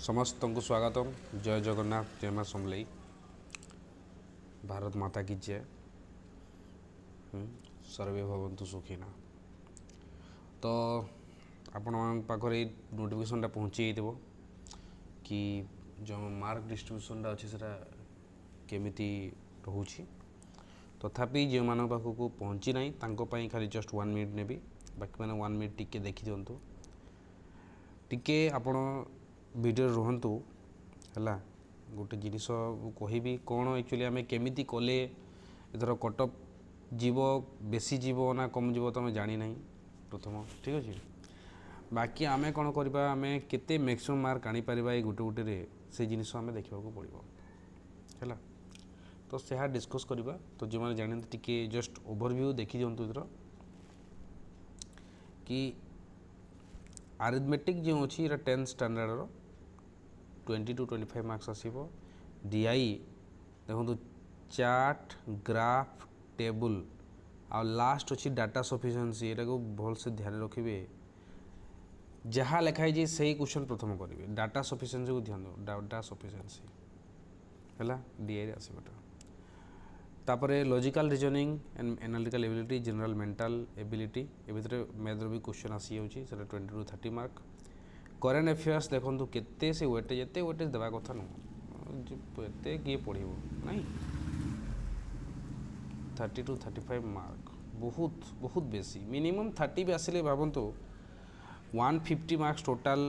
समस्त को स्वागतम। जय जगन्नाथ, जय मां समलई, भारत माता की जय। सर्वे भवन्तु सुखिना। तो आपण पाखे नोटिफिकेशनटा पहुँची जाइए कि जो मार्क डिस्ट्रीब्यूशनटा अच्छे से केमिति रोचे। तथापि जो मान पाखक पहुँची ना तांको खाली जस्ट 1 मिनिट नेबी, बाकी मैंने 1 मिनिट टिके देखी दिंतु, टिके आपण वीडियो रुहतु है। गोटे जिनस कहबी कौन एक्चुअली आम केमी कले एथर कटअप जीव बेसी जीव ना कम जीव तुम जानी ना प्रथम, ठीक अच्छे। बाकी आम कौन करवा, आम केते मैक्सिमम मार्क आनीपर ये गोटे गोटे से जिनस आम देखा पड़ो है। तो से डिस्कस करवा। तो जो मैंने जानी टी जस्ट ओवरव्यू देखी दिंतु इधर कि आरिथमेटिक जो अच्छी 10th स्टैंडर्ड 20 to 25 मार्क्स आसो। डीआई देखो चार्ट, ग्राफ, टेबुल आ लास्ट अच्छी डाटा सफिशिएंसी। यहाँ को भल से ध्यान रखिए, जहाँ लिखाई से ही क्वेश्चन प्रथम करेंगे। डाटा सफिशिएंसी को ध्यान दो, डाटा सफिशिएंसी है डीआई आसबाटा। तापर logical reasoning and analytical ability, general mental ability, ए भितर मैथ्र भी क्वेश्चन आसी जाऊँगी, 20 to 30 मार्क। करेन्ट अफेयर्स देखो केते से वेटेज, एत वेटेज देवा कथा नुह, एत किए पढ़ो ना। 30 to 35 मार्क बहुत बहुत बेसी, मिनिमम 30 भी आसिले भावतु 150 मार्क्स टोटाल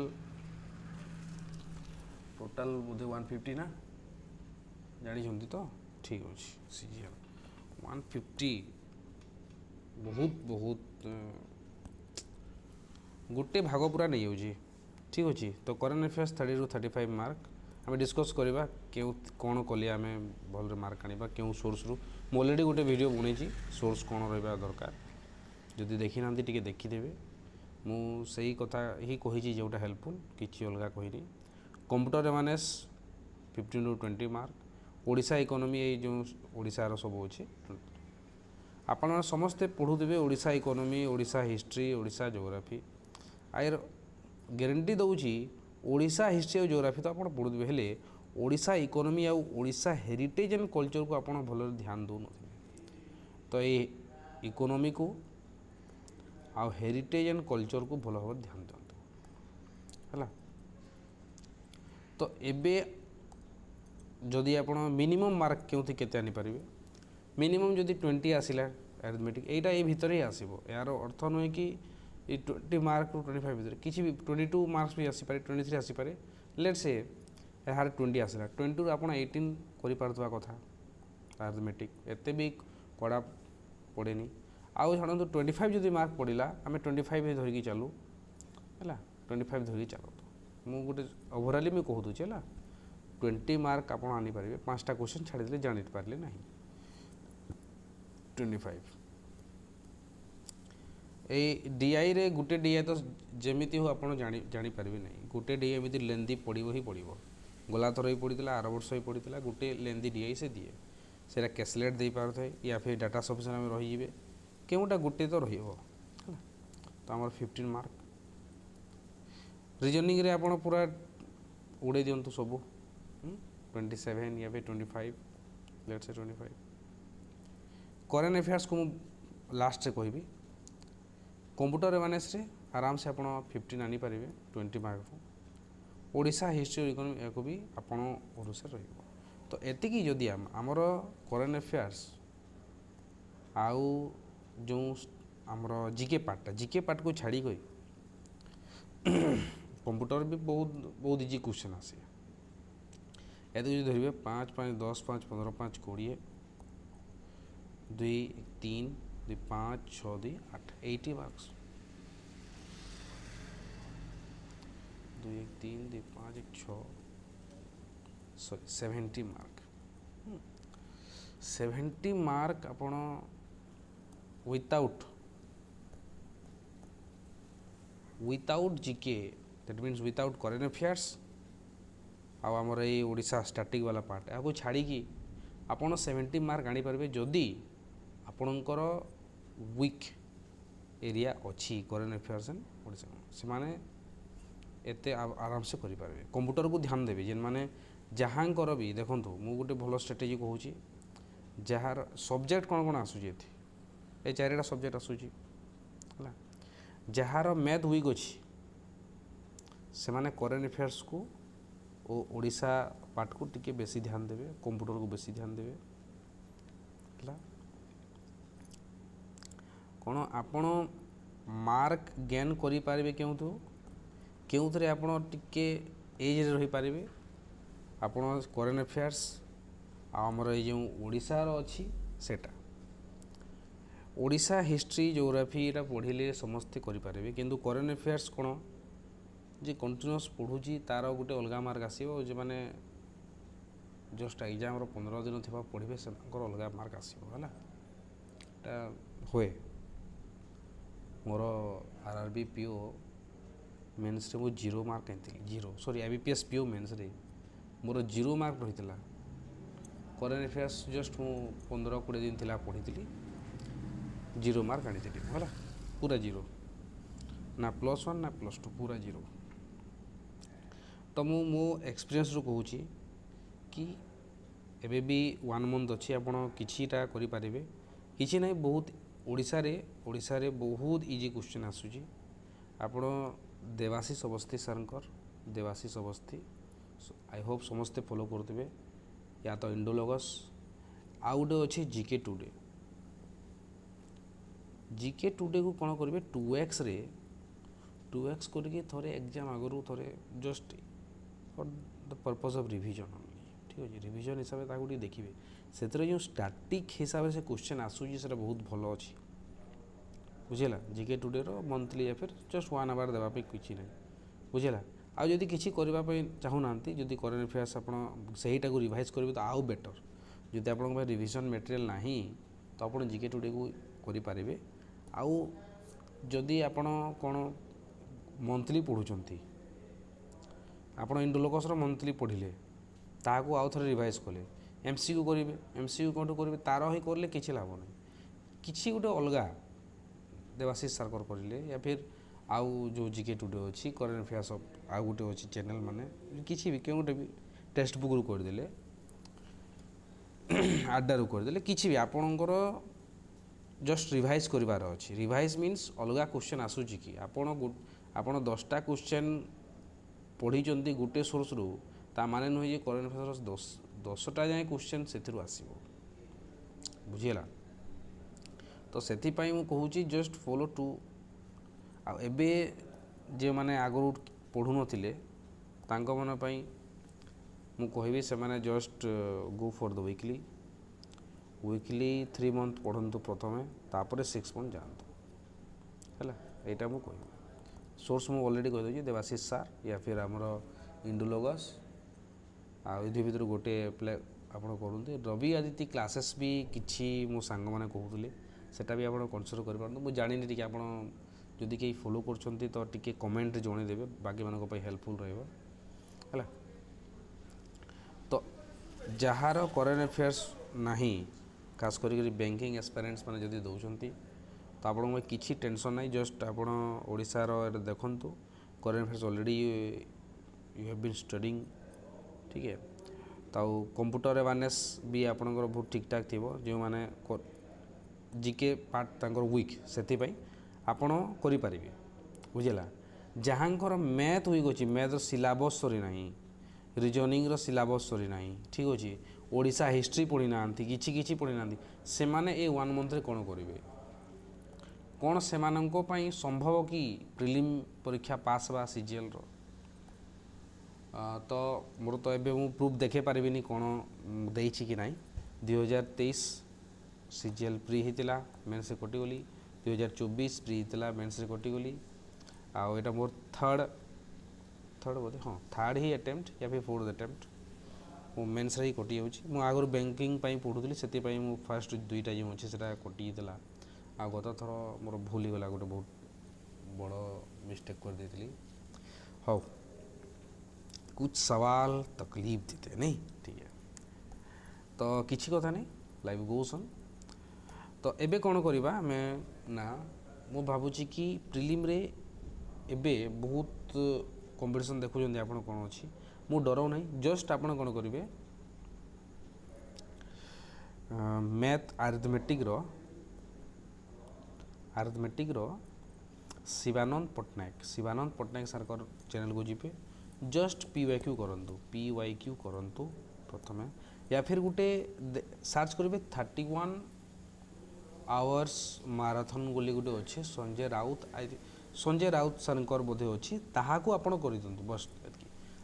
बोधे 150 ना जानी तो ठीक अच्छे। सीजीएल 150 बहुत बहुत गोटे भाग पूरा नहीं हो, ठीक अच्छे। तो करेन्ट अफेयर्स 30 to 35 मार्क आम डिस्कस करवा क्यों कौन कले आम भल मार्क आने क्यों सोर्स रु। मु अलरेडी गोटे वीडियो बन सोर्स कौन रहा दरकार, जदि देखी ना टी देखीदेवे। मुझे कथा ही कही जोटा हेल्पफुल, किसी अलग कहनी। कंप्यूटर एमएनएस 15 to 20 मार्क। ओडिशा इकोनॉमी ये जो ओडिशार सब अच्छे आपण समस्ते पढ़ुवे। Odisha economy, Odisha history, Odisha geography आयर गारंटी दूची। ओडिशा हिस्ट्री और ज्योग्राफी तो आप पढ़ुवे, हेले ओडिशा इकोनॉमी आउ ओडिशा हेरिटेज एंड कल्चर को आप भल ध्यान दौन। तो ये इकोनॉमी को आउ हेरिटेज एंड कल्चर को भल भाव ध्यान दिंतु है। तो एबे जदि आप मिनिमम मार्क क्यों केते आनी पारे, मिनिमम जदि 20 आसला अरिथमेटिक यहाँ ये भितर ही आसो। यार अर्थ नुहे कि 20 मार्क टू 25 भितर किसी भी 22 मार्क्स भी आसीपे, 23 आसीपे। लेट से यार 20 आसला, 20 रू आप 18 करा कथा अरिथमेटिक, एत भी कड़ा पड़ेनी। आउ छाड़ू 25 जदि मार्क पड़ा, आम 25 ही धरिकी चलू है, 25 धरिकी चलतु। मु गोटे ओवराली मुझे कहदूचे है 20 मार्क आप आनीपारे। 5टा क्वेश्चन छाड़ीदे जापारे ना 25। ए डीआई रे गोटे डीआई तो जमीती हो आप जापारे ना, गोटे डीआई एमती लेंदी पड़ो ही पड़ो। गला थर ही पड़ा, आर वर्ष ही पड़ा, गोटे लेंदी डीआई से दिए, से कैशलेट दे पार थे या फिर डाटा सफिशिएंट आम रही केउटा गोटे तो रही। तो आम 15 मार्क। रीजनिंग रे आप पूरा उड़े दिंतु सब 27 या फिर 25, लेट से 25। करेन्ट अफेयर्स को लास्ट से कहबी। कंप्यूटर एमएनएस रे आराम से आप 15 आनी पारे 20 मार्क रू। ओडिशा हिस्ट्री और इकोनॉमी को भी आपड़ ओडिशा रही। तो एतिकी जदि आमर करेन्ट अफेयर्स आउ जो आमर जीके पार्ट को छाड़ी कंप्यूटर भी बहुत बहुत इजी क्वेश्चन आसे। ये जो धरवे 5 5 10 5 15 5 20 2 3 2 5 6 2 8 80 मार्क्स। 2 3 2 5 6 sorry 70 mark. 70 मार्क आपण without GK, that means without current affairs आउ आमर ये ओडिशा स्टैटिक वाला पार्ट या छाड़ी आपड़ 70 मार्क आनीपारे जदि आपणकर वीक एरिया अच्छी करेन्ट अफेयर्स एंड ओडिशा से एते आराम से करि पारबे कंप्यूटर को ध्यान देबे जेन माने जहाँकर भी देखंतु मु गोटे भल स्ट्रेटेजी कहूची जार सब्जेक्ट कौन कौन आसूची ये चारिटा सब्जेक्ट आसूची है जार मैथ वीक अच्छी से माने करेन्ट अफेयर्स को और ओडिशा पार्ट को टिके बेसी ध्यान देवे कंप्यूटर को बेसी ध्यान देवे है कौन आपण मार्क गेन करि पारिबे केउथरे आपण टिके एज रे रही पारिबे आपण करेन्ट अफेयर्स आमर ये जो ओडिशा रो अछि सेटा ओडिशा हिस्ट्री ज्योग्राफी एटा पढ़िले समस्ते करि पारिबे किंतु करेन्ट अफेयर्स कोन जे कंटिन्यूअस पढ़ुची तार गोटे अलग मार्क आसीबो जे माने जस्ट एग्जाम रो 15 दिन थिबा पढ़िबे से अलग मार्क आसीबो हला एटा होए मोर आरआरबी पीओ मेंस रे मो 0 मार्क आइतिली 0 सॉरी आईबीपीएस पीओ मेंस रे मोर 0 मार्क रहितला करेन्ट अफेयर्स जस्ट मु 15-20 दिन थिला पढ़ितली 0 मार्क आनितली हला पूरा 0 ना +1 ना +2 पूरा 0 तो मु मो एक्सपीरियंस रो कहूची कि एबे भी 1 मंथ अच्छी आपण किछिटा करि पारिबे किछि नै बहुत ओडिशा रे बहुत इजी क्वेश्चन आसुची आपण देवाशीष अवस्थी सरकर देवाशीष अवस्थी आई होप समस्ते फॉलो करथिबे या तो इंडोलॉगस आउ गोटे अच्छे जीके टुडे को कौन करेंगे 2x रे 2x करके थोड़े एग्जाम आगु थोड़े just for the purpose of revision ठीक अच्छे रिवीजन हिसाब से देखिए से जो स्टैटिक हिसाब से क्वेश्चन आसूची से बहुत भल अच्छी बुझेगा जीके टुडे रो मंथली या फिर जस्ट 1 आवर देवाई किसी ना बुझेगा आउ जदि किसी करने चाहूना जदि करेन्ट अफेयर्स आप सहीटा को रिवाइज करेंगे तो आउ बेटर जदि आप रिविजन मटेरियल ना तो आप जीके टुडे को करें आउ जदि आपण कौन मंथली पढ़ुंट आप इंडोलॉगस मंथली पढ़िले ताकू आउ थे रिवाइज कले एमसीक्यू करेंगे एमसीक्यू कौन करेंगे तार ही करें किसी लाभ ना कि गोटे अलग देवाशीष सारकर करेंगे या फिर आउ जो जीके टुडे अच्छी करेन्ट अफेयर्स आउ गोटे अच्छी चैनल माने किसी भी क्यों गोटे भी टेक्स्ट बुक रू करदेले आड्डा रू करदेले किसी भी आपणकर जस्ट रिवाइज करिवार अच्छी रिवाइज मीन्स अलग क्वेश्चन आसूची कि आपण 10टा क्वेश्चन पढ़ी गोटे सोर्स रू ता माने नुहे जे करेन्ट अफेयर्स 10टा जाए क्वेश्चन से आसो बुझीगला तो से कहूँ जस्ट फॉलो टू आ एबे जे माने आगु पढ़ु नथिले तांको मन पई मु कहबी से माने just go for the weekly 3 month पढ़ंतु प्रथमे तापर 6 मंथ जानतु हैला एटा मु कहबी सोर्स मु ऑलरेडी कह दउची देवाशीष सार या फिर हमर इंडोलॉगस आ इधि भीतर गोटे प्ले आपण करunte रवि आदित्य क्लासेस भी किछि मो सांग माने कहउतले सेटा भी आपण कंसीडर कर पारंतु मु जानिनी टिके आपण जदि कहीं फॉलो कर तो टिके कमेंट जनईदेवे बाकी मानक हेल्पफुल रहा तो जार करेन्ट अफेयर्स नहीं खास करी बैंकिंग एस्पिरेंट्स माने जदि दौरान तो आपन किसी टेंशन नहीं जस्ट आप ओडिशार देखूँ current affairs already you have been studying ठीक है तो कंप्यूटर अवेयरनेस भी आपंकर बहुत ठीक ठाक थी जो मैंने जीके पार्ट तांकर वीक से आपण करें बुझेगा जहाँकर मैथ वीक अच्छी मैथ सिलेबस सरी ना रिजनिंग सिलेबस सरी ना ठीक अच्छे ओडिशा हिस्ट्री पढ़ी ना कि पढ़ी ना से माने ए 1 मंथ कौन करेंगे कौन से संभव कि प्रिलिम परीक्षा पास बा सीजीएल रो तो मोर तो एबे मु प्रूफ देखे पारिबिनी कौन देइछि कि नहीं 2023 सीजीएल प्री होता मेन्स से कटिगली 2024 प्री होता मेन्स से कटिगली आउ एटा मोर थर्ड बोधे हाँ थर्ड ही अटेम्प्ट या फिर 4th अटेम्प्ट मो मेन्स रे ही कटि जाउछि मु आगर बैंकिंग पई पढुथली सेति पई मु फर्स्ट 2टा जो अछि सेटा कटि देला आ गत थर मोर भूली गला गोटे बहुत बड़ मिस्टेक कर देतली हौ कुछ सवाल तकलीफ देते नहीं ठीक है तो किसी कथा नहीं लाइव गोसन तो एबे कौन करवा आमे ना मु भाबुची कि प्रिलिम रे एबे बहुत कंपटीशन देखुं आप कौन अच्छी मु डराऊ ना जस्ट आप कौन करेंगे मैथ आरिथमेटिक रो शिवानंद पट्टनायक सर चैनल को जी जस्ट PYQ करूँ प्रथम या फिर गोटे सर्च करेंगे 31 आवर्स माराथन बोली गोटे अच्छे संजय राउत सर बोधे अच्छी ताकू आपड़ कर दिंतु बस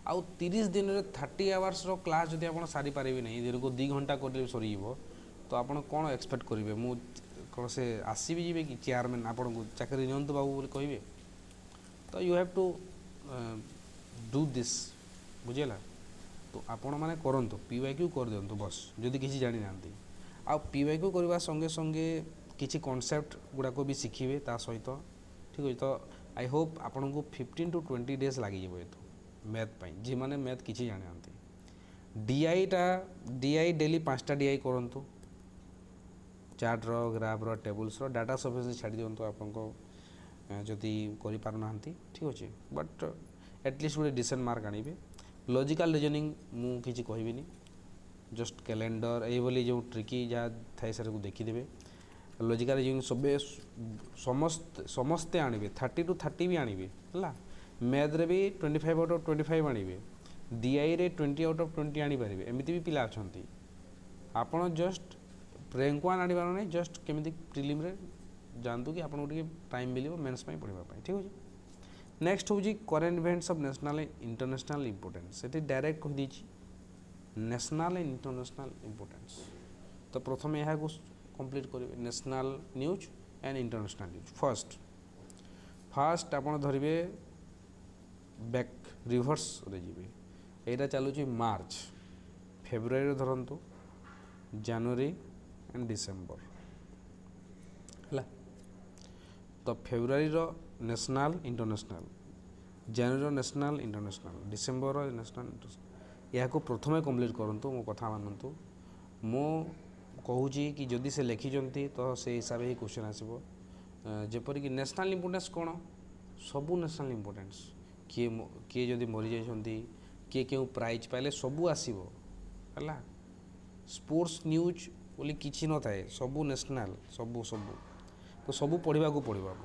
आउ 30 दिन में 30 आवर्स क्लास जब आप सारी पारे नहीं दिन को 2 घंटा कर सर तो आप कौन एक्सपेक्ट करेंगे मु कौन से आसबि जी कि चेयरमैन आपन को चाकरी नियंतु बाबू बोले कहे तो you have to do this बुझेगा तो आपण मैंने करंतु PYQ कर दिंतु बस जदि किसी जानी ना आ PYQ करवा संगे संगे किसी कॉन्सेप्ट गुड़ाक भी शिखिबे ता सहित ठीक है तो आई होप आपन को 15 to 20 डेज लग जाए मैथ पाई जी मैंने मैथ किसी जानी ना DI डेली 5टा DI करंतु chart graph tables data sufficiency छाड़ी दिंतु आपको जदि करना ठीक अच्छे बट एटलिस्ट गोटे डिसेंट मार्क आनिबे लॉजिकल रीजनिंग मु किसी कहबिनी जस्ट कैलेंडर ये जो ट्रिकी जहाँ थाए सर को देखीदे लॉजिकल रीजनिंग समस्ते आनिबे 30 to 30 भी आनिबे है मैथ रे भी 25 out of 25 आनिबे DI रे 20 out of 20 आनी पारे एमती भी पिला अच्छा आपड़ जस्ट रैंक 1 आने नहीं जस्ट केमी प्रिलिम रे जानतु कि आपको टाइम मिले मेन्स पढ़ाई ठीक अच्छे नेक्स्ट हूँ current events of national international importance ये डायरेक्ट कहीदे नेशनल एंड इंटरनेशनल इम्पोर्टेंस तो प्रथम यह कंप्लीट करेंगे national news and international news first आप धरवे बैक रिवर्स रे जी यहाँ चलुची मार्च फेब्रुआरी धरतु जनवरी एंड डिसेम्बर है तो फेब्रुआरी नेशनल इंटरनेशनल जनवरी national international December national international या प्रथम कंप्लीट करूँ मो कथा मानतु मो कहूँ कि जदि से लिखिं तो से हिसाब ही क्वेश्चन आसो जेपरिक नेशनल इम्पोर्टेंस कौन सबू नेशनल इम्पोर्टेंस किए जदि मरी जाइछंती किए क्यों प्राइज पाइले सबू आसो है स्पोर्ट्स न्यूज बोली किसी न थाए सबू नेशनल सबू तो सबू पढ़ा को पड़ो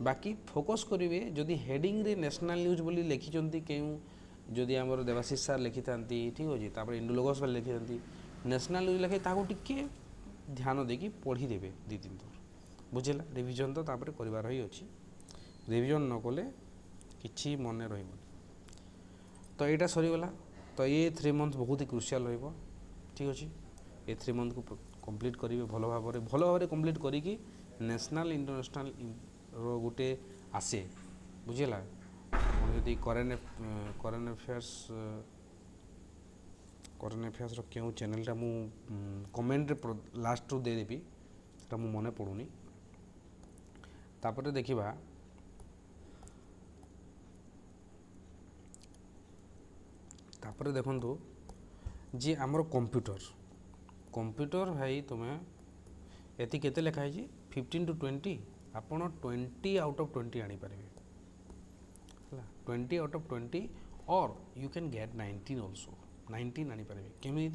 बाकी फोकस करेंगे जदि हेडिंग रे नेशनल न्यूज बोली लिखिं क्यों जदि आम देवाशीष सार लिखि था ठीक अच्छे इंडोलोगस वाले लिखि था नेशनल न्यूज लिखे टे ध्यान देकी पढ़ीदेवे 2-3 थर बुझेगा रिविजन तो कर ही अच्छी रिविजन न कले कि मन रही तो यहाँ सरीगला तो ये 3 मंथ बहुत ही क्रुशियल रहा ठीक अच्छे ये 3 मंथ को कंप्लीट करेंगे भल भाव कंप्लीट करी नेशनल इंटरनेशनल रो गोटे आसे बुझेगा जदि करेन्ट अफेयर्स क्यों चैनलटा मु कमेंट लास्ट रू देदेवी सेटा मु मन पड़ूनी तापर देखिबा तापर देखंतु जी आमर कंप्यूटर भाई तुम्हें एति केते लिखा है 15 to 20 आपन 20 out of 20 आनी पारे 20 out of 20 और यू कैन गेट 19 ऑल्सो 19 आनी पारे केमी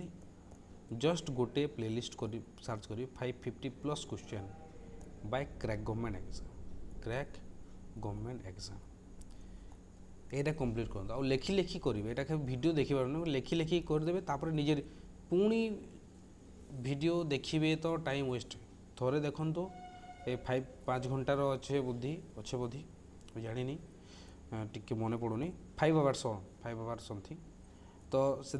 जस्ट गोटे प्लेलिस्ट कर सर्च करी 550+ question by crack government exam यहाँ कंप्लीट कर आ लेखि करेंगे यहाँ वीडियो देखी पार लेखि करदे तापर निजे पुणी वीडियो देखिए तो टाइम वेस्ट थोड़े देखु तो ये 5 घंटार अच्छे बोधी जानी टिके मन पड़ूनी 5 hours समथिंग तो से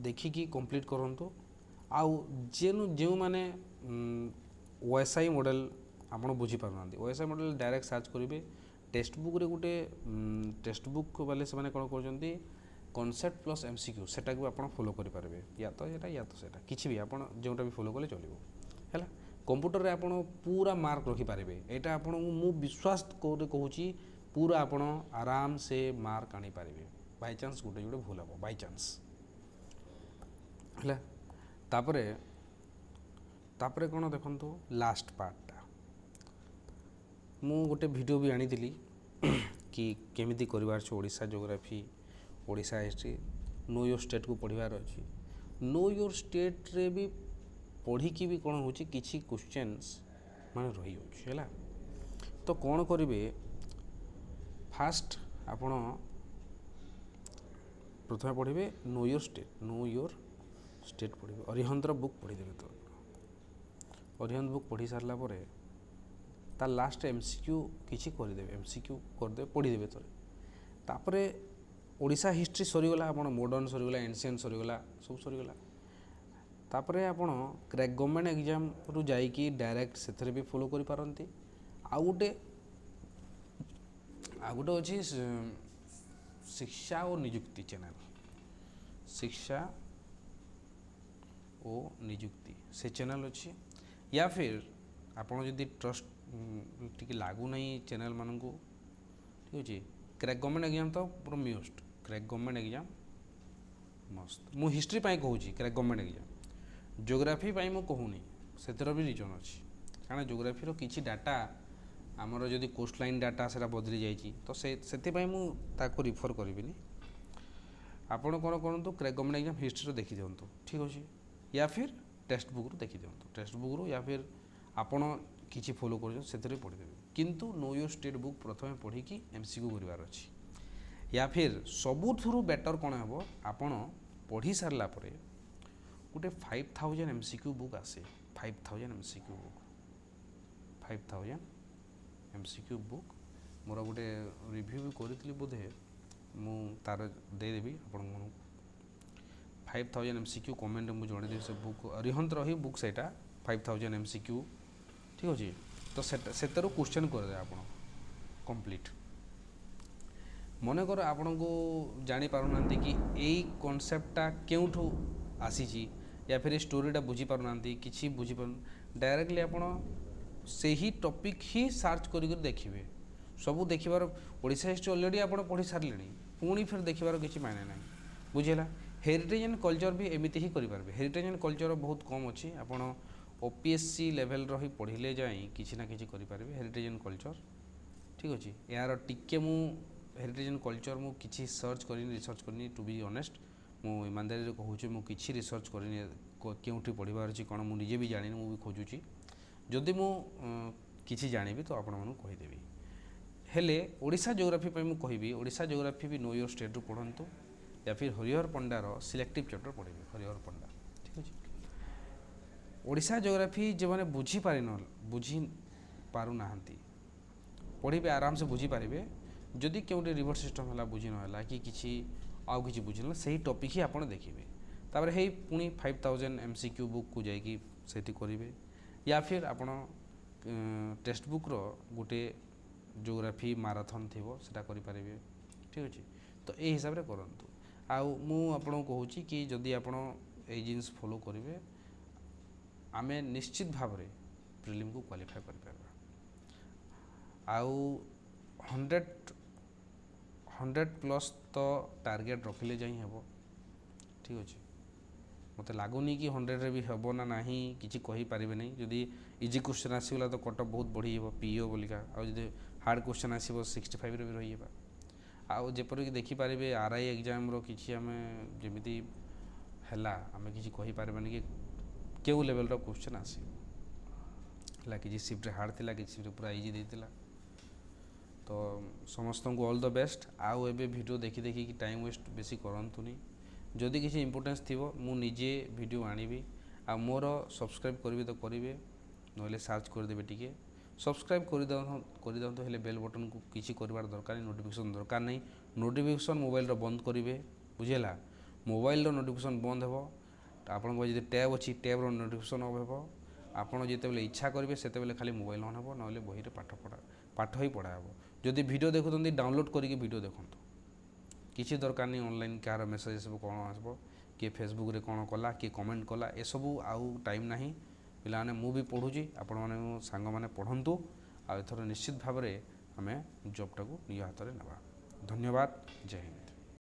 देखिकी कंप्लीट करूँ आउ जो मैंने OSI मॉडल आप बुझीपार OSI मॉडल डायरेक्ट सर्च करेंगे टेक्स्ट बुक रे गोटे टेक्स्ट बुक वाले से कौन कर कॉन्सेप्ट प्लस MCQ सेटा को आप फॉलो करेंगे या तो सेटा किसी भी आप जोटा भी फॉलो कले चलो है कंप्यूटर रे आप पूरा मार्क रखिपारे यहाँ आपको मु विश्वास कहूँ पूरा आप आराम से मार्क आनी पारे बाय चांस गोटे जोटे भूल हम बाय चांस है तापरे कौन देखो लास्ट पार्टा मु गोटे वीडियो भी आनी कि केमिति करिवार अछि Odisha geography Odisha history know your state को पढ़िबार अछि नो योर स्टेट रे भी पढ़िकी भी कौन होची किछि क्वेश्चंस माने रही होची हैला तो कौन करिवे फास्ट आपण प्रथम पढ़िबे नो योर स्टेट पढ़िबे अरिहंतर बुक पढ़ी देबे तो अरिहंत बुक पढ़ी सारला परे ता लास्ट एमसीक्यू किछि करि देबे एमसीक्यू कर देबे पढ़ी देबे तो तापरे ओडिशा हिस्ट्री सरीगला आपण मॉडर्न सरीगला एंशिएंट सरीगला सब सरीगला तापरे आपण क्रैक गवर्नमेंट एग्जाम रु जाईकी डायरेक्ट सेथरे भी फॉलो करि पारंती आ गुटे अछि शिक्षा और नियुक्ति चैनल शिक्षा और नियुक्ति से चैनल अच्छी या फिर आपण जदि ट्रस्ट टिके लागू नहीं चैनल मान को ठीक अच्छे क्रैक गवर्नमेंट एग्जाम तो पूरा मोस्ट क्रैक गवर्नमेंट एग्जाम मस्त मु हिस्ट्री पाई कहूँ क्रैक गवर्नमेंट एग्जाम ज्योग्राफी पाई मु कहूनी से भी रिजन अच्छी कारण ज्योग्राफी रो किछि डाटा आमर जदि कोस्ट लाइन डाटा से बदली जाइए तो से मु ताको रिफर करिबिनी आपण कौन करूँ क्रैक गवर्नमेंट एग्जाम हिस्ट्री देखी दिंतु ठीक अच्छे या फिर टेक्स्ट बुक देखी दिंतु टेक्स्ट बुक रू या फिर आपण किछि फॉलो कर पढ़ीदेवे किंतु नो योर स्टेट बुक प्रथम पढ़ी एमसीक्यू करार अच्छी या फिर सबुठू बेटर कौन हे आपण पढ़ी सारा पर गोटे 5000 एमसीक्यू बुक आसे 5000 MCQ book 5000 MCQ book more गोटे रिव्यू भी करी बोधे मु तार देदेवी आपण 5000 एमसीक्यू कमेंट मुझे जनईदेवी से बुक अरिहंत रही बुक से 5000 एमसीक्यू ठीक अच्छे तो से क्वेश्चन करदे आप कंप्लीट मनकर आपण को जापारूना कि यही कनसेप्टा केउठू आसी या फिर स्टोरीटा बुझी पारना कि बुझी डायरेक्टली आप ही टॉपिक ही सर्च कर देखिए सब देखिबार ओडिशा हिस्ट्री ऑलरेडी आप पढ़ी सारे पुणी फिर देखिबार किसी मायने ना बुझेगा हेरिटेज एंड कल्चर भी एमती ही करेंगे हेरिटेज एंड कल्चर बहुत कम अच्छी आप ओपीएससी लेवल रही पढ़ले जाए किसी ना कि करेंगे हेरिटेज एंड कल्चर ठीक अच्छे यार टिके मु हेरिटेज एंड कल्चर मु किसी सर्च करनी रिसर्च करनी टू बी ऑनेस्ट मु ईमानदारी कहूँ मु किसी रिसर्च करनी केउठी पढ़ार अच्छी कौन मुझे भी जानी मु भी खोजुची जदि मु किसी जानी तो आपण मानू कहीदेवी हेले ओडिशा ज्योग्राफी पे मु कहिबी ओडिशा ज्योग्राफी भी नो योर स्टेट रू पढ़ंतु या फिर हरिहर पंडार सिलेक्टिव चैप्टर पढ़ेबे हरिहर पंडा ठीक अच्छे ओडिशा ज्योग्राफी जो मैंने बुझी पारुना पढ़े आराम से बुझी पारे जदि क्योंटे रिवर सिस्टम है बुझी ना कि किसी आउ कि बुझी ना से टॉपिक ही आपड़ देखिए तापर हे पुणी 5000 एमसीक्यू बुक को जाकि से करेंगे या फिर आपण टेक्स्ट बुक रो गोटे ज्योग्राफी माराथन थी से करेंगे ठीक अच्छे तो ये हिसाब से करूँ आपको कहूँ कि जदि आप जिन फॉलो करेंगे आमे निश्चित भाव में प्रिलिम को क्वालिफाई कर आउ 100 प्लस तो टार्गेट रखिले जाई हेबो ठीक अच्छे मत लगुनि कि 100 रे भी हेबो ना नहीं किसी कही पारे नहीं जदि इजी क्वेश्चन आसीगला तो कटअप बहुत बढ़ी पीओ बोलिका आ जदि हार्ड क्वेश्चन आसीबो 65 रे भी रही आउ जेपरिक देखिपारे आरआई एग्जाम रो किछि आमे जेमिति हैला आमे किछि कहि पारबानी कि केउ लेवल रो क्वेश्चन आसी ला कि शिफ्ट हार्ड थिला कि शिफ्ट पूरा इजी देतिला तो समस्त को ऑल द बेस्ट आउ एबे वीडियो देखि देखि कि टाइम वेस्ट बेसी करंतुनी जदि किछि इंपोर्टेंस थिबो मु निजे वीडियो आनिबी आ मोर सब्सक्राइब करबे तो करिवे नहले सर्च कर देबे टिके सब्सक्राइब कर दिंतु हेले बेल बटन को किसी कर दरकार नहीं नोटिफिकेशन दरकार नहीं नोटिफिकेशन मोबाइल रो बंद करेंगे बुझेगा मोबाइल रो नोटिफिकेशन बंद हो आपन जो टैब अच्छी टैब रो नोटिफिकेशन ऑफ हो आपड़ जिते इच्छा करेंगे से खाली मोबाइल ऑन हो ना बही पाठ ही पढ़ा हो जदि वीडियो देखुं डाउनलोड करके वीडियो देखूँ किसी दरकार नहीं ऑनलाइन क्या मेसेज सब कौन आसब किए फेसबुक रे कौन कला किए कमेंट कला ए सबू आउ टाइम नहीं पिलाने मु भी पढ़ुची आपण मैंने सांग मैंने पढ़ंतु आ एथर निश्चित भाव में आम जॉबटा को निज हाथ में नेबा धन्यवाद जय हिंद।